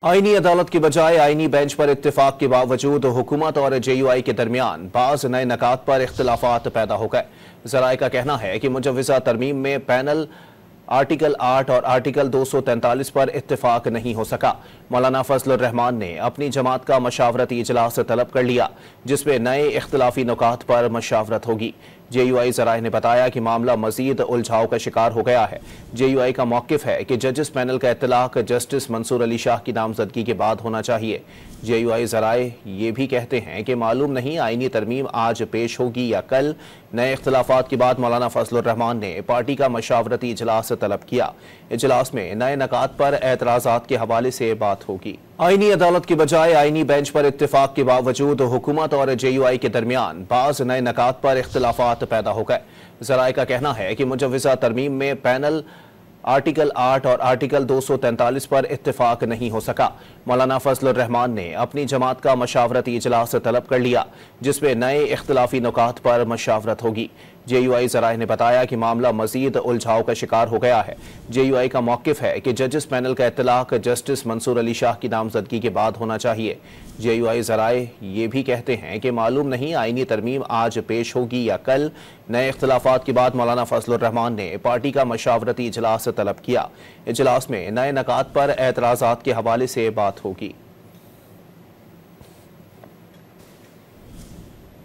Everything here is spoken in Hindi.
आईनी अदालत की बजाय आईनी बेंच पर इत्तेफाक के बावजूद हुकूमत और JUI के दरमियान बाज नए नकात पर इख्तिलाफात पैदा हो गए। ज़राए का कहना है कि मुजव्वज़ा तरमीम में पैनल आर्टिकल 8 और आर्टिकल 243 पर इत्तेफाक नहीं हो सका। मौलाना फजलुर रहमान ने अपनी जमात का मशावरती इजलास तलब कर लिया, जिसमें नए इख्तिलाफी नुकात पर मशावरत होगी। JUI ज़राए ने बताया कि मामला मजीद उलझाव का शिकार हो गया है। JUI का मौक़िफ़ है कि जजेस पैनल का इत्तलाक जस्टिस मंसूर अली शाह की नामजदगी के बाद होना चाहिए। JUI ज़राए ये भी कहते हैं कि मालूम नहीं आईनी तरमीम आज पेश होगी या कल। नए इख्तिलाफात के बाद मौलाना फजलुर रहमान ने पार्टी का मशावरती इजलास तलब किया। इजलास में नए नकात पर एतराज़ात के हवाले से बात होगी। आईनी अदालत की बजाय आईनी बेंच पर इत्तेफाक के बावजूद हुकूमत और JUI के दरमियान बाज नए नकात पर इख्तिलाफात पैदा हो गए। ज़राए का कहना है कि मुजव्वज़ा तरमीम में पैनल आर्टिकल 8 और आर्टिकल 243 पर इत्तेफाक नहीं हो सका। मौलाना फजलुर रहमान ने अपनी जमात का मशावरती इजलास तलब कर लिया, जिसमें नए इख्तिलाफी नुकात पर मशावरत होगी। JUI ज़राए ने बताया कि मामला मजीद उलझाव का शिकार हो गया है। JUI का मौक़िफ़ है कि जजेस पैनल का इत्तलाक जस्टिस मंसूर अली शाह की नामजदगी के बाद होना चाहिए। JUI ज़राए ये भी कहते हैं कि मालूम नहीं आईनी तरमीम आज पेश होगी या कल। नए इख्तिलाफात के बाद मौलाना फजलुर रहमान ने पार्टी का मशावरती इजलास तलब किया। इजलास में नए नकात पर एतराज़ात के हवाले से बात होगी।